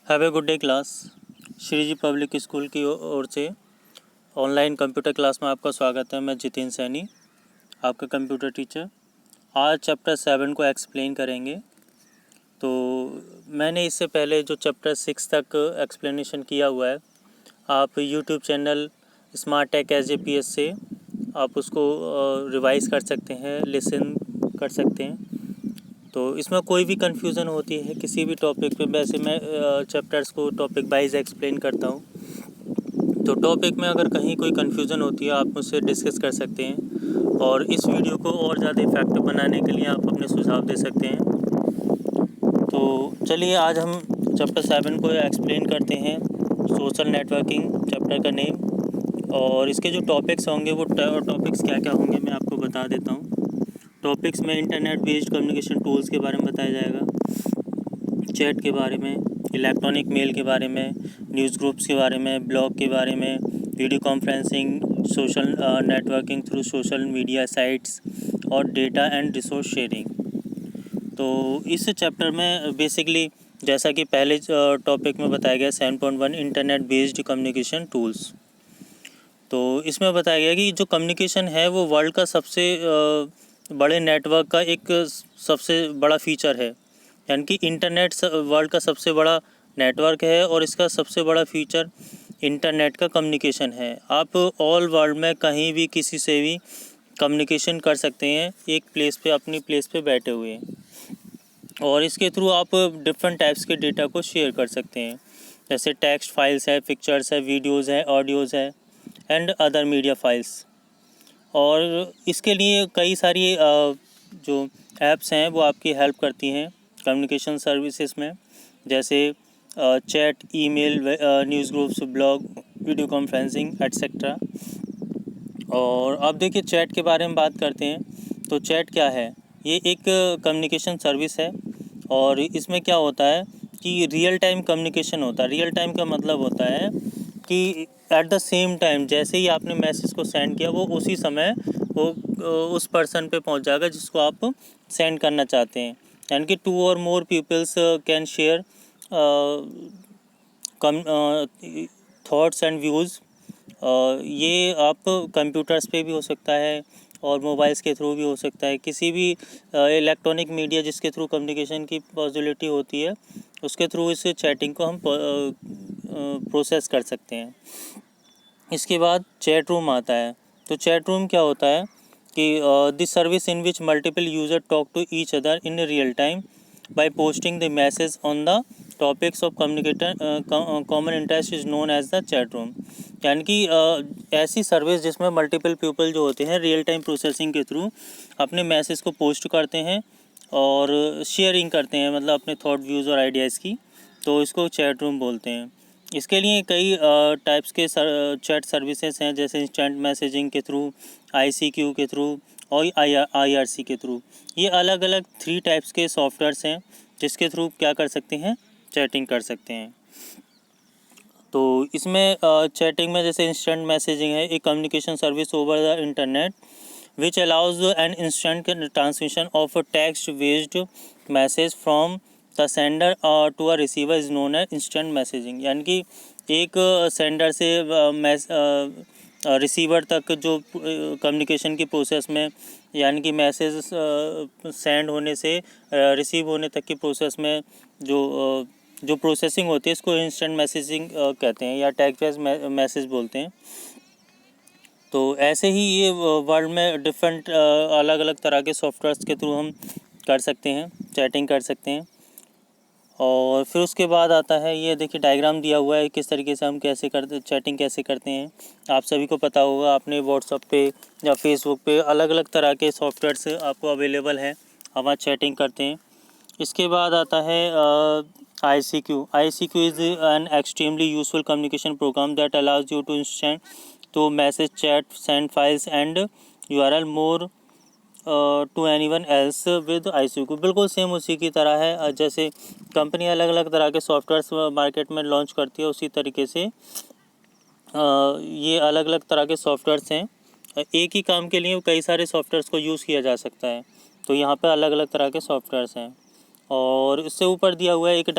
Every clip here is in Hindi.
Have a good day class. Shri ji public school की ओर से ऑनलाइन कंप्यूटर क्लास में आपका स्वागत है। मैं जितेन सैनी, आपका कंप्यूटर टीचर। आज चैप्टर 7 को एक्सप्लेन करेंगे। तो मैंने इससे पहले जो चैप्टर 6 तक एक्सप्लेनेशन किया हुआ है, आप YouTube channel smart tech SJPS से आप उसको रिवाइज़ कर सकते हैं, लिसन कर सकते हैं। तो इसमें कोई भी कन्फ्यूज़न होती है किसी भी टॉपिक पे, वैसे मैं चैप्टर्स को टॉपिक वाइज एक्सप्लेन करता हूँ। तो टॉपिक में अगर कहीं कोई कन्फ्यूज़न होती है आप मुझसे डिस्कस कर सकते हैं, और इस वीडियो को और ज़्यादा इफेक्टिव बनाने के लिए आप अपने सुझाव दे सकते हैं। तो चलिए आज हम चैप्टर 7 को एक्सप्लेन करते हैं। सोशल नेटवर्किंग चैप्टर का नेम, और इसके जो टॉपिक्स होंगे वो टॉपिक्स क्या क्या होंगे मैं आपको बता देता हूँ। टॉपिक्स में इंटरनेट बेस्ड कम्युनिकेशन टूल्स के बारे में बताया जाएगा, चैट के बारे में, इलेक्ट्रॉनिक मेल के बारे में, न्यूज़ ग्रुप्स के बारे में, ब्लॉग के बारे में, video conferencing, social networking through social media sites, और डेटा एंड रिसोर्स शेयरिंग। तो इस चैप्टर में बेसिकली जैसा कि पहले टॉपिक में बताया गया 7.1 इंटरनेट बेस्ड कम्युनिकेशन टूल्स, तो इसमें बताया गया कि जो कम्युनिकेशन है वो वर्ल्ड का सबसे बड़े नेटवर्क का एक सबसे बड़ा फीचर है। यानी कि इंटरनेट वर्ल्ड का सबसे बड़ा नेटवर्क है, और इसका सबसे बड़ा फीचर इंटरनेट का कम्युनिकेशन है। आप ऑल वर्ल्ड में कहीं भी किसी से भी कम्युनिकेशन कर सकते हैं, एक प्लेस पे, अपनी प्लेस पे बैठे हुए, और इसके थ्रू आप डिफरेंट टाइप्स के डेटा को शेयर कर सकते हैं, जैसे टेक्स्ट फाइल्स है, पिक्चर्स है, वीडियोज़ है, ऑडियोज़ है, एंड अदर मीडिया फाइल्स। और इसके लिए कई सारी जो ऐप्स हैं वो आपकी हेल्प करती हैं कम्युनिकेशन सर्विसेज में, जैसे chat, email, news groups, blog, video conferencing etcetera. और अब देखिए चैट के बारे में बात करते हैं। तो चैट क्या है? ये एक कम्युनिकेशन सर्विस है, और इसमें क्या होता है कि रियल टाइम कम्युनिकेशन होता है। रियल टाइम का मतलब होता है कि एट द सेम टाइम, जैसे ही आपने मैसेज को सेंड किया वो उसी समय वो उस पर्सन पे पहुंच जाएगा जिसको आप सेंड करना चाहते हैं। यानी कि 2 और more peoples can share thoughts and views. ये आप कंप्यूटर्स पे भी हो सकता है और मोबाइल्स के थ्रू भी हो सकता है। किसी भी इलेक्ट्रॉनिक मीडिया जिसके थ्रू कम्युनिकेशन की पॉसिबिलिटी होती है उसके थ्रू इस चैटिंग को हम प्रोसेस कर सकते हैं। इसके बाद चैट रूम आता है। तो चैट रूम क्या होता है कि this service in which multiple user talk to each other in real time by posting the message on the topics of communicator common interest is known as the chat room. यानी कि ऐसी सर्विस जिसमें मल्टीपल पीपल जो होते हैं रियल टाइम प्रोसेसिंग के थ्रू अपने मैसेज को पोस्ट करते हैं और शेयरिंग करते हैं, मतलब अपने थॉट, व्यूज़ और आइडियाज़ की, तो इसको चैट रूम बोलते हैं। इसके लिए कई टाइप्स के चैट सर्विसेज हैं, जैसे इंस्टेंट मैसेजिंग के थ्रू, ICQ के थ्रू और IRC के थ्रू। ये अलग अलग 3 टाइप्स के सॉफ्टवेयर्स हैं जिसके थ्रू क्या कर सकते हैं, चैटिंग कर सकते हैं। तो इसमें चैटिंग में जैसे इंस्टेंट मैसेजिंग है, एक communication service over the internet which allows an instant transmission of text based message from the sender to a receiver is known as instant messaging. यानी कि एक सेंडर से रिसीवर तक जो कम्युनिकेशन की प्रोसेस में, यानी कि मैसेज सेंड होने से रिसीव होने तक की प्रोसेस में जो प्रोसेसिंग होती है इसको इंस्टेंट मैसेजिंग कहते हैं, या टेक्स्ट बेस्ड मैसेज बोलते हैं। तो ऐसे ही ये वर्ल्ड में डिफरेंट अलग अलग तरह के सॉफ्टवेयर्स के थ्रू हम कर सकते हैं, चैटिंग कर सकते हैं। और फिर उसके बाद आता है, ये देखिए डायग्राम दिया हुआ है किस तरीके से हम चैटिंग कैसे करते हैं। आप सभी को पता होगा, आपने व्हाट्सएप पे या फेसबुक पे अलग अलग तरह के सॉफ्टवेयर्स आपको अवेलेबल है, हम वहाँ चैटिंग करते हैं। इसके बाद आता है ICQ। ICQ is an extremely useful communication program that allows you to instant तो message, chat, send files and URL more to anyone else with ICQ। बिल्कुल सेम उसी की तरह है, जैसे कंपनी अलग अलग तरह के सॉफ्टवेयर्स मार्केट में लॉन्च करती है उसी तरीके से ये अलग अलग तरह के सॉफ्टवेयर्स हैं। एक ही काम के लिए कई सारे सॉफ्टवेयर्स को यूज़ किया जा सकता है, तो यहाँ पे अलग अलग तरह के सॉफ्टवेयर्स हैं। और इससे ऊपर दिया हुआ है एक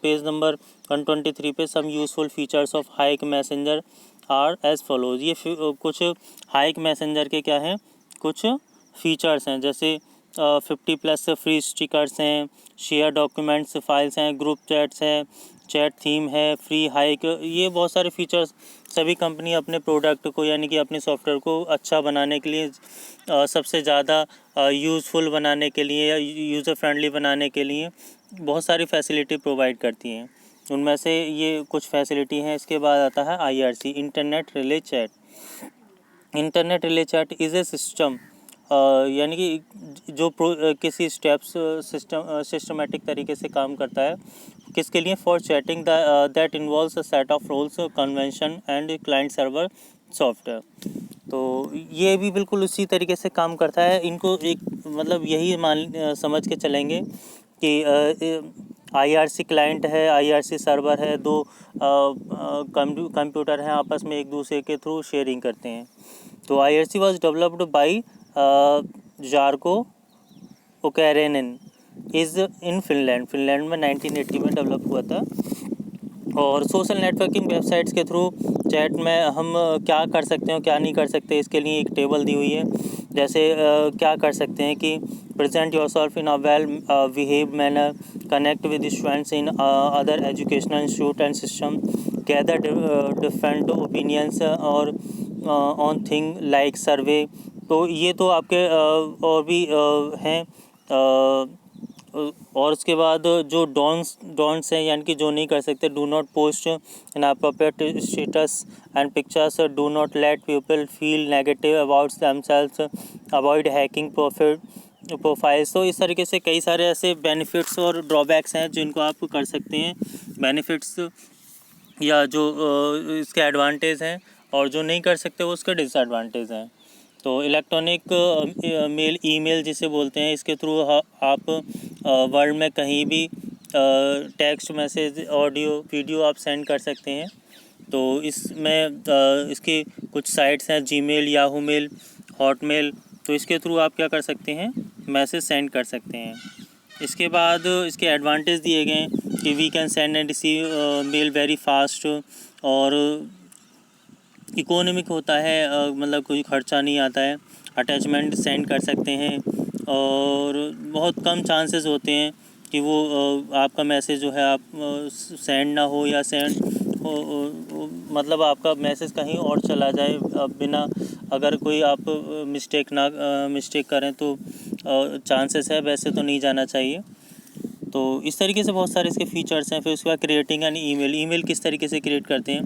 पेज नंबर 123 पे some useful features of Hike messenger are as follows. ये कुछ हाइक मैसेंजर के क्या हैं, कुछ फीचर्स हैं, जैसे 50+ फ्री स्टिकर्स हैं, शेयर डॉक्यूमेंट्स फाइल्स हैं, ग्रुप चैट्स हैं, चैट थीम है, फ्री हाइक, ये बहुत सारे फीचर्स सभी कंपनी अपने प्रोडक्ट को यानी कि अपने सॉफ्टवेयर को अच्छा बनाने के लिए, सबसे ज़्यादा यूज़फुल बनाने के लिए या यूज़र फ्रेंडली बनाने के लिए बहुत सारी फैसिलिटी प्रोवाइड करती हैं। उनमें से ये कुछ फैसिलिटी हैं। इसके बाद आता है IRC, internet relay chat. Internet relay chat is a system, यानी कि जो किसी स्टेप्स सिस्टमेटिक तरीके से काम करता है, किसके लिए, for chatting that involves a set of rules convention and client server software. तो ये भी बिल्कुल उसी तरीके से काम करता है। इनको एक मतलब यही समझ के चलेंगे कि IRC क्लाइंट है, IRC सर्वर है, दो कंप्यूटर हैं, आपस में एक दूसरे के थ्रू शेयरिंग करते हैं। तो IRC was developed by Jarkko Oikarinen is in Finland में 1980 में डेवलप हुआ था। और सोशल नेटवर्किंग वेबसाइट्स के थ्रू चैट में हम क्या कर सकते हैं, क्या नहीं कर सकते, इसके लिए एक टेबल दी हुई है। जैसे क्या कर सकते हैं कि present yourself in a well behave manner, connect with students in other educational institute and system, gather different opinions और ऑन थिंग लाइक सर्वे। तो ये तो आपके और भी हैं। और उसके बाद जो डोंट्स हैं, यानी कि जो नहीं कर सकते, do not post in appropriate status and pictures, do not let people feel negative about themselves, avoid hacking profiles. तो इस तरीके से कई सारे ऐसे बेनिफिट्स और ड्रॉबैक्स हैं जिनको आप कर सकते हैं। बेनिफिट्स या जो इसके एडवांटेज हैं, और जो नहीं कर सकते वो उसके डिसएडवांटेज हैं। तो इलेक्ट्रॉनिक मेल, ईमेल जिसे बोलते हैं, इसके थ्रू आप वर्ल्ड में कहीं भी टेक्स्ट मैसेज, ऑडियो, वीडियो आप सेंड कर सकते हैं। तो इसमें इसकी कुछ साइट्स हैं, जीमेल, याहू मेल, हॉटमेल। तो इसके थ्रू आप क्या कर सकते हैं, मैसेज सेंड कर सकते हैं। इसके बाद इसके एडवांटेज दिए गए हैं कि we can send and receive mail very fast, और इकोनॉमिक होता है, मतलब कोई खर्चा नहीं आता है, अटैचमेंट सेंड कर सकते हैं, और बहुत कम चांसेस होते हैं कि वो आपका मैसेज जो है आप सेंड ना हो, या सेंड हो, मतलब आपका मैसेज कहीं और चला जाए बिना, अगर कोई आप मिस्टेक करें तो चांसेस है, वैसे तो नहीं जाना चाहिए। तो इस तरीके से बहुत सारे इसके फीचर्स हैं। फिर उसके बाद क्रिएटिंग एन ईमेल किस तरीके से क्रिएट करते हैं,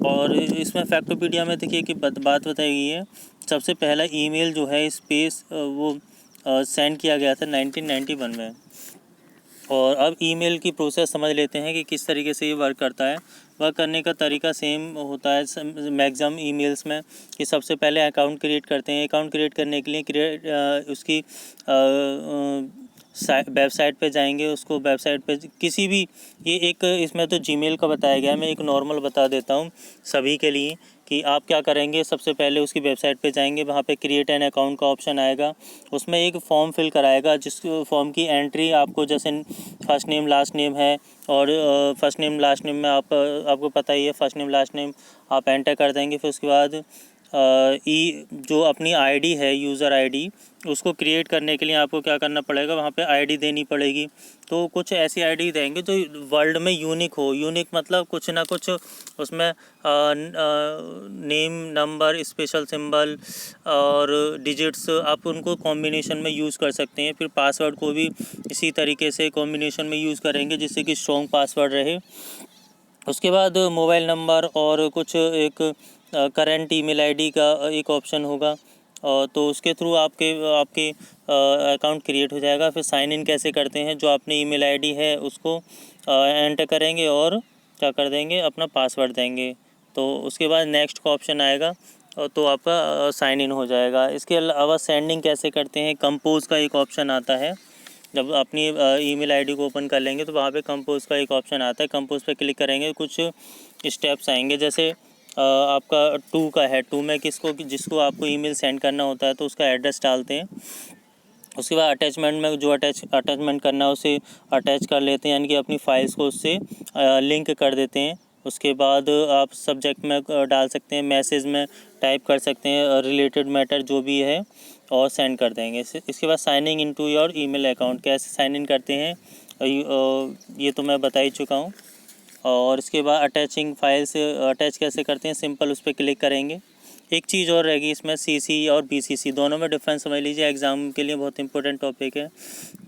और इसमें फैक्टोपीडिया में देखिए कि बात बताई गई है। सबसे पहला ईमेल जो है स्पेस वो सेंड किया गया था 1991 में। और अब ईमेल की प्रोसेस समझ लेते हैं कि किस तरीके से ये वर्क करता है। वर्क करने का तरीका सेम होता है मैक्सिमम ईमेल्स में, कि सबसे पहले अकाउंट क्रिएट करते हैं। अकाउंट क्रिएट करने के लिए उसकी वेबसाइट पे जाएंगे, उसको वेबसाइट पे किसी भी, ये एक इसमें तो जीमेल का बताया गया है, मैं एक नॉर्मल बता देता हूँ सभी के लिए कि आप क्या करेंगे। सबसे पहले उसकी वेबसाइट पे जाएंगे, वहाँ पे क्रिएट एन अकाउंट का ऑप्शन आएगा, उसमें एक फॉर्म फिल कराएगा, जिस फॉर्म की एंट्री आपको, जैसे फर्स्ट नेम लास्ट नेम है, और फर्स्ट नेम लास्ट नेम में आपको पता ही है, फर्स्ट नेम लास्ट नेम आप एंटर कर देंगे। फिर उसके बाद जो अपनी आईडी है, यूज़र आईडी, उसको क्रिएट करने के लिए आपको क्या करना पड़ेगा, वहाँ पे आईडी देनी पड़ेगी। तो कुछ ऐसी आईडी देंगे जो वर्ल्ड में यूनिक हो। यूनिक मतलब कुछ ना कुछ उसमें नेम, नंबर, स्पेशल सिंबल और डिजिट्स, आप उनको कॉम्बिनेशन में यूज़ कर सकते हैं। फिर पासवर्ड को भी इसी तरीके से कॉम्बिनेशन में यूज़ करेंगे, जिससे कि स्ट्रॉन्ग पासवर्ड रहे। उसके बाद मोबाइल नंबर और कुछ एक करंट ईमेल आईडी का एक ऑप्शन होगा, तो उसके थ्रू आपके अकाउंट क्रिएट हो जाएगा। फिर साइन इन कैसे करते हैं, जो आपने ईमेल आईडी है उसको एंटर करेंगे और क्या कर देंगे, अपना पासवर्ड देंगे। तो उसके बाद नेक्स्ट का ऑप्शन आएगा, तो आपका साइन इन हो जाएगा। इसके अलावा सेंडिंग कैसे करते हैं, कंपोज का एक ऑप्शन आता है। जब अपनी ईमेल आईडी को ओपन कर लेंगे तो वहाँ पे कंपोज का एक ऑप्शन आता है। कंपोज पे क्लिक करेंगे, कुछ स्टेप्स आएंगे, जैसे आपका 2 का है, 2 में जिसको आपको ईमेल सेंड करना होता है तो उसका एड्रेस डालते हैं। उसके बाद अटैचमेंट में जो अटैचमेंट करना है उसे अटैच कर लेते हैं, यानी कि अपनी फाइल्स को उससे लिंक कर देते हैं। उसके बाद आप सब्जेक्ट में डाल सकते हैं, मैसेज में टाइप कर सकते हैं रिलेटेड मैटर जो भी है और सेंड कर देंगे। इसके बाद signing into your email account, कैसे साइन इन करते हैं ये तो मैं बता ही चुका हूँ। और इसके बाद अटैचिंग फाइल्स अटैच कैसे करते हैं, सिंपल उस पर क्लिक करेंगे। एक चीज़ और रहेगी इसमें, सीसी और बीसीसी दोनों में डिफरेंस समझ लीजिए, एग्जाम के लिए बहुत इंपॉर्टेंट टॉपिक है।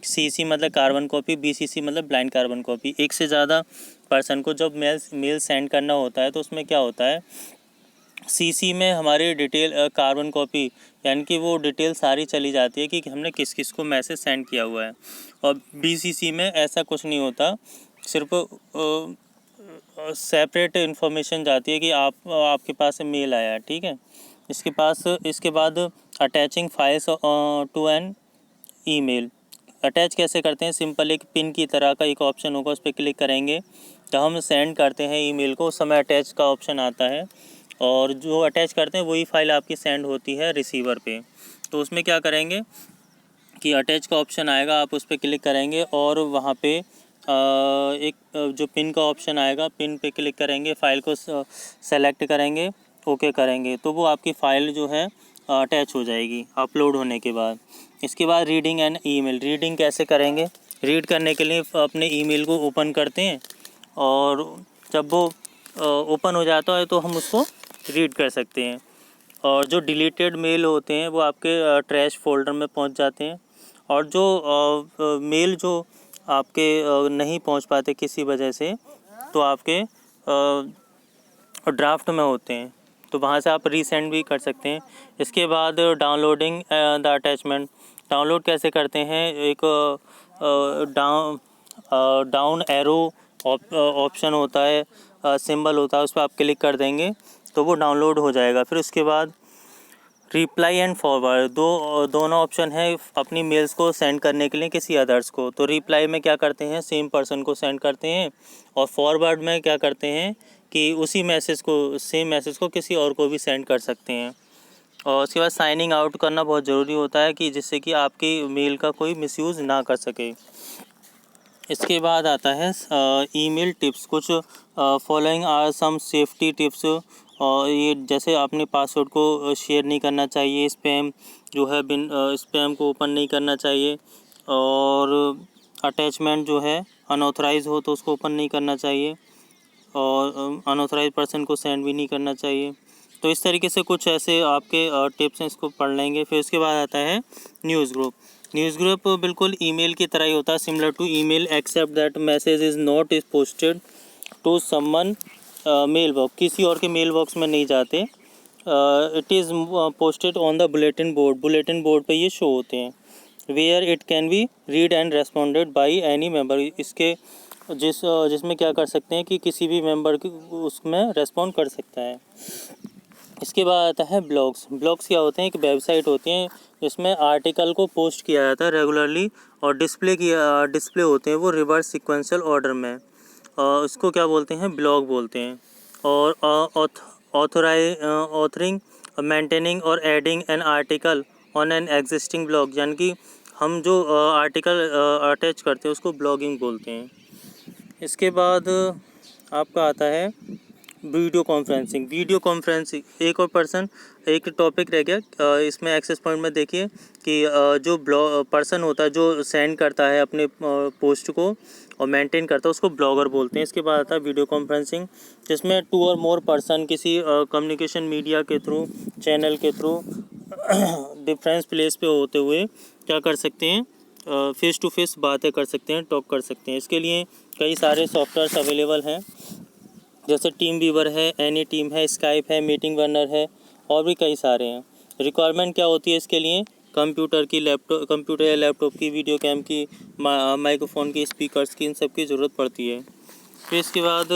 सीसी मतलब कार्बन कॉपी, बीसीसी मतलब ब्लाइंड कार्बन कॉपी। एक से ज़्यादा पर्सन को जब मेल सेंड करना होता है तो उसमें क्या होता है, सीसी में हमारी डिटेल कार्बन कॉपी यानी कि वो डिटेल सारी चली जाती है कि हमने किस किस को मैसेज सेंड किया हुआ है। और बीसीसी में ऐसा कुछ नहीं होता, सिर्फ सेपरेट इन्फॉर्मेशन जाती है कि आपके पास मेल आया है, ठीक है। इसके बाद attaching files to an email, attach कैसे करते हैं, सिंपल एक पिन की तरह का एक ऑप्शन होगा, उस पर क्लिक करेंगे। जब हम सेंड करते हैं ईमेल को उस समय अटैच का ऑप्शन आता है, और जो अटैच करते हैं वही फाइल आपकी सेंड होती है रिसीवर पे। तो उसमें क्या करेंगे कि अटैच का ऑप्शन आएगा, आप उस पर क्लिक करेंगे और वहाँ पे एक जो पिन का ऑप्शन आएगा, पिन पे क्लिक करेंगे, फ़ाइल को सेलेक्ट करेंगे, ओके करेंगे, तो वो आपकी फ़ाइल जो है अटैच हो जाएगी अपलोड होने के बाद। इसके बाद रीडिंग एंड ईमेल, रीडिंग कैसे करेंगे, रीड करने के लिए अपने ईमेल को ओपन करते हैं और जब वो ओपन हो जाता है तो हम उसको रीड कर सकते हैं। और जो डिलीटेड मेल होते हैं वो आपके ट्रैश फोल्डर में पहुंच जाते हैं। और जो मेल जो आपके नहीं पहुंच पाते किसी वजह से, तो आपके ड्राफ्ट में होते हैं, तो वहाँ से आप रीसेंड भी कर सकते हैं। इसके बाद डाउनलोडिंग द अटैचमेंट, डाउनलोड कैसे करते हैं, एक डाउन एरो ऑप्शन होता है, सिंबल होता है, उस पर आप क्लिक कर देंगे तो वो डाउनलोड हो जाएगा। फिर उसके बाद रिप्लाई एंड फॉरवर्ड, दोनों ऑप्शन है अपनी मेल्स को सेंड करने के लिए किसी अदर्स को। तो रिप्लाई में क्या करते हैं, सेम पर्सन को सेंड करते हैं, और फॉरवर्ड में क्या करते हैं कि उसी मैसेज को, सेम मैसेज को किसी और को भी सेंड कर सकते हैं। और उसके बाद साइनिंग आउट करना बहुत ज़रूरी होता है कि जिससे कि आपकी मेल का कोई मिसयूज़ ना कर सके। इसके बाद आता है ईमेल टिप्स, कुछ following are some safety tips. और ये जैसे आपने पासवर्ड को शेयर नहीं करना चाहिए, स्पैम जो है स्पैम को ओपन नहीं करना चाहिए, और अटैचमेंट जो है अनऑथराइज हो तो उसको ओपन नहीं करना चाहिए, और अनऑथराइज पर्सन को सेंड भी नहीं करना चाहिए। तो इस तरीके से कुछ ऐसे आपके टिप्स हैं, इसको पढ़ लेंगे। फिर उसके बाद आता है न्यूज़ ग्रुप। न्यूज़ ग्रुप बिल्कुल ईमेल की तरह ही होता है, similar to email except that message is not is posted to someone mail box, किसी और के मेल बॉक्स में नहीं जाते। It is posted on the bulletin board, bulletin board पे ये शो होते हैं। Where it can be read and responded by any member, इसके जिसमें क्या कर सकते हैं कि किसी भी मेंबर उसमें रेस्पॉन्ड कर सकता है। इसके बाद आता है ब्लॉग्स। ब्लॉग्स क्या होते हैं, एक वेबसाइट होती है जिसमें आर्टिकल को पोस्ट किया जाता है रेगुलरली, और डिस्प्ले होते हैं वो रिवर्स सीक्वेंशियल ऑर्डर में, उसको क्या बोलते हैं, ब्लॉग बोलते हैं। और ऑथरिंग, मेंटेनिंग और adding an article on an existing blog, यानी कि हम जो आर्टिकल अटैच करते हैं उसको ब्लॉगिंग बोलते हैं। इसके बाद आपका आता है वीडियो कॉन्फ्रेंसिंग। वीडियो कॉन्फ्रेंसिंग एक और पर्सन, एक टॉपिक रह गया इसमें एक्सेस पॉइंट में, देखिए कि जो पर्सन होता है जो सेंड करता है अपने पोस्ट को और मेंटेन करता है उसको ब्लॉगर बोलते हैं। इसके बाद आता है वीडियो कॉन्फ्रेंसिंग, जिसमें 2 और मोर पर्सन किसी कम्युनिकेशन मीडिया के थ्रू, चैनल के थ्रू डिफरेंस प्लेस पे होते हुए क्या कर सकते हैं, फेस टू फेस बातें कर सकते हैं, टॉक कर सकते हैं। इसके लिए कई सारे सॉफ्टवेयर्स अवेलेबल हैं, जैसे टीम व्यूवर है, एनी टीम है, स्काइप है, मीटिंग वर्नर है, और भी कई सारे हैं। रिक्वायरमेंट क्या होती है इसके लिए, कंप्यूटर या लैपटॉप की, वीडियो कैम की, माइक्रोफोन की, स्पीकर्स की, इन सब की ज़रूरत पड़ती है। फिर इसके बाद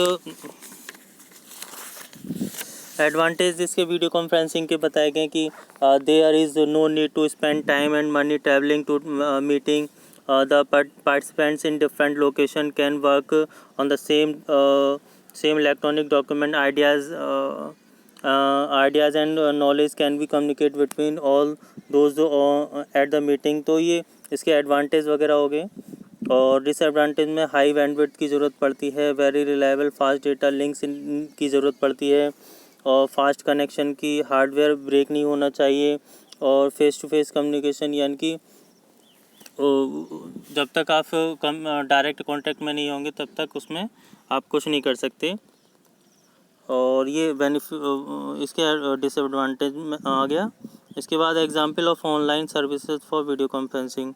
एडवांटेज इसके वीडियो कॉन्फ्रेंसिंग के बताए गए कि there is no need to spend time and money travelling to meeting, the participants in different location can work on the same electronic document, ideas and knowledge can be communicated between all those at the meeting। तो ये इसके एडवांटेज वगैरह हो गए। और डिसएडवांटेज में हाई बैंडविड्थ की ज़रूरत पड़ती है, very reliable fast data links की ज़रूरत पड़ती है, और फास्ट कनेक्शन की, हार्डवेयर ब्रेक नहीं होना चाहिए, और फेस टू फेस कम्युनिकेशन यानी कि जब तक आप डायरेक्ट कांटेक्ट में नहीं होंगे तब तक उसमें आप कुछ नहीं कर सकते। और ये इसके डिसएडवांटेज में आ गया। इसके बाद example of online services for video conferencing,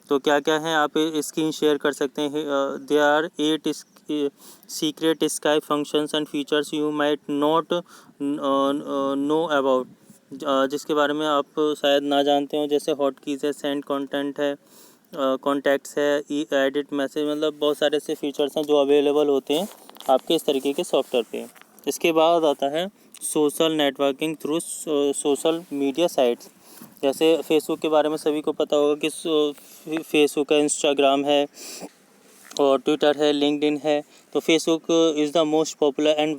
तो क्या क्या है आप स्क्रीन शेयर कर सकते हैं। They are 8 secret Skype functions and features you might not know about, जिसके बारे में आप शायद ना जानते हो, जैसे हॉट कीज़ है, सेंड कंटेंट है, कॉन्टैक्ट्स है, एडिट मैसेज, मतलब बहुत सारे ऐसे फीचर्स हैं जो अवेलेबल होते हैं आपके इस तरीके के सॉफ्टवेयर पे। इसके बाद आता है social networking through social media sites. जैसे फेसबुक के बारे में सभी को पता होगा कि फेसबुक है, इंस्टाग्राम है और ट्विटर है, लिंक्डइन है। तो Facebook is the most popular and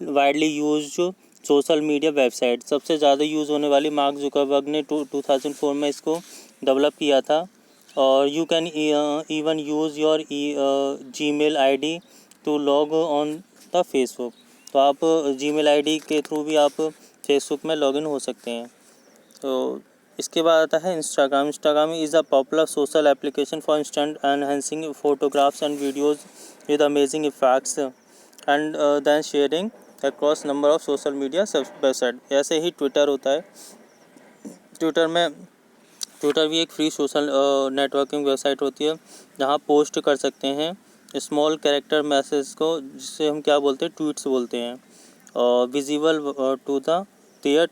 widely used social media website. सबसे ज़्यादा यूज़ होने वाली, मार्क जुकरबर्ग ने 2004 में इसको डेवलप किया था। और you can even use your Gmail ID to log on the Facebook. तो आप जीमेल आईडी के थ्रू भी आप फेसबुक में लॉगिन हो सकते हैं। तो इसके बाद आता है Instagram. Instagram is a popular social application for instant enhancing photographs and videos with amazing effects and then sharing across number of social media website. ऐसे ही ट्विटर होता है। ट्विटर भी एक फ्री सोशल नेटवर्किंग वेबसाइट होती है जहाँ पोस्ट कर सकते हैं स्मॉल कैरेक्टर मैसेज को, जिससे हम क्या बोलते हैं, ट्वीट्स बोलते हैं, और visible to the their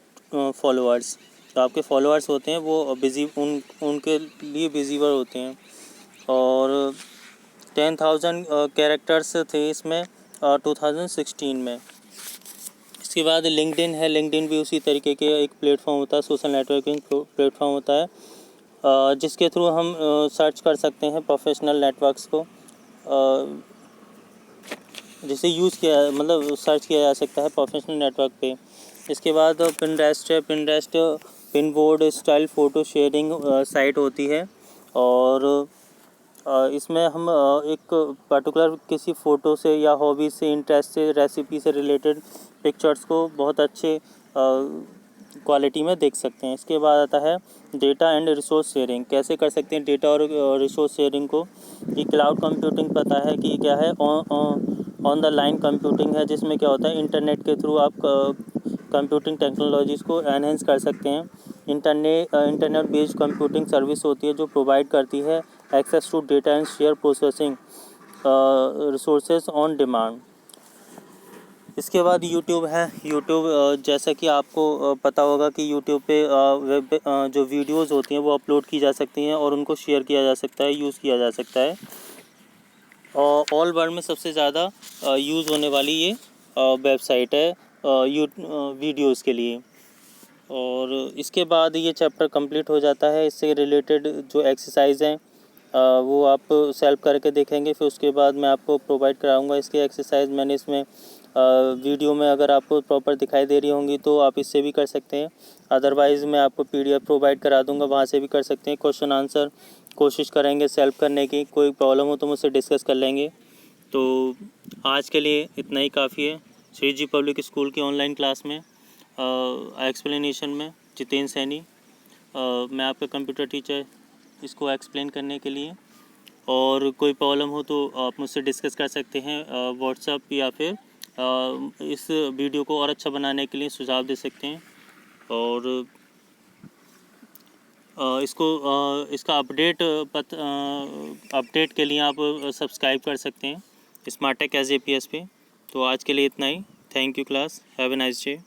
followers. तो आपके फॉलोअर्स होते हैं वो उनके लिए विजिबल होते हैं। और 10,000 कैरेक्टर्स थे इसमें 2016 में। इसके बाद लिंक्डइन है। लिंक्डइन भी उसी तरीके के एक प्लेटफॉर्म होता है, सोशल नेटवर्किंग प्लेटफॉर्म होता है, जिसके थ्रू हम सर्च कर सकते हैं प्रोफेशनल नेटवर्क्स को, जिसे यूज़ किया, मतलब सर्च किया जा सकता है प्रोफेशनल नेटवर्क पे। इसके बाद पिनरेस्ट है। पिनरेस्ट पिनबोर्ड स्टाइल फ़ोटो शेयरिंग साइट होती है, और इसमें हम एक पर्टिकुलर किसी फ़ोटो से या हॉबी से, इंटरेस्ट से, रेसिपी से रिलेटेड पिक्चर्स को बहुत अच्छे क्वालिटी में देख सकते हैं। इसके बाद आता है डेटा एंड रिसोर्स शेयरिंग। कैसे कर सकते हैं डेटा और रिसोर्स शेयरिंग को। ये क्लाउड कंप्यूटिंग पता है कि क्या है, ऑन द लाइन कंप्यूटिंग है, जिसमें क्या होता है इंटरनेट के थ्रू आप कंप्यूटिंग टेक्नोलॉजीज़ को एनहेंस कर सकते हैं। इंटरनेट बेस्ड कंप्यूटिंग सर्विस होती है जो प्रोवाइड करती है access to data and share processing resources on demand. इसके बाद यूट्यूब है। यूट्यूब जैसा कि आपको पता होगा कि यूट्यूब पे वेब जो वीडियोस होती हैं वो अपलोड की जा सकती हैं और उनको शेयर किया जा सकता है, यूज़ किया जा सकता है। और ऑल वर्ल्ड में सबसे ज़्यादा यूज़ होने वाली ये वेबसाइट है वीडियोस के लिए। और इसके बाद ये चैप्टर कंप्लीट हो जाता है। इससे रिलेटेड जो एक्सरसाइज हैं वो आप सेल्फ करके देखेंगे, फिर उसके बाद मैं आपको प्रोवाइड कराऊंगा इसके एक्सरसाइज। मैंने इसमें वीडियो में अगर आपको प्रॉपर दिखाई दे रही होंगी तो आप इससे भी कर सकते हैं, अदरवाइज़ मैं आपको PDF प्रोवाइड करा दूंगा, वहाँ से भी कर सकते हैं। क्वेश्चन आंसर कोशिश करेंगे सेल्फ करने की, कोई प्रॉब्लम हो तो मुझसे डिस्कस कर लेंगे। तो आज के लिए इतना ही काफ़ी है। श्री जी पब्लिक स्कूल की ऑनलाइन क्लास में एक्सप्लेनेशन में जितेंद्र सैनी, मैं आपका कंप्यूटर टीचर, इसको एक्सप्लेन करने के लिए। और कोई प्रॉब्लम हो तो आप मुझसे डिस्कस कर सकते हैं व्हाट्सएप, या फिर इस वीडियो को और अच्छा बनाने के लिए सुझाव दे सकते हैं। और इसका अपडेट के लिए आप सब्सक्राइब कर सकते हैं स्मार्ट टेक एज APS पे। तो आज के लिए इतना ही। Thank you class, have a nice day.